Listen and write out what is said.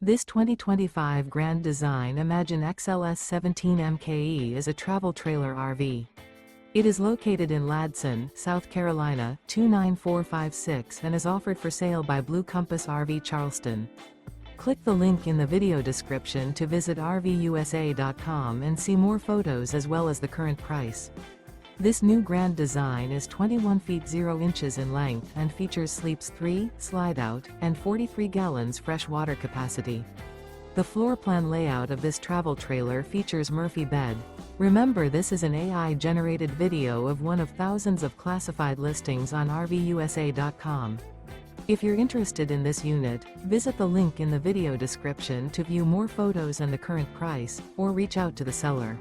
This 2025 Grand Design Imagine XLS 17 MKE is a travel trailer RV. It is located in Ladson, South Carolina, 29456 and is offered for sale by Blue Compass RV Charleston. Click the link in the video description to visit RVUSA.com and see more photos as well as the current price. This new Grand Design is 21 feet 0 inches in length and features sleeps 3, Slideout, and 43 gallons fresh water capacity. The floor plan layout of this travel trailer features Murphy bed. Remember, this is an AI-generated video of one of thousands of classified listings on RVUSA.com. If you're interested in this unit, visit the link in the video description to view more photos and the current price, or reach out to the seller.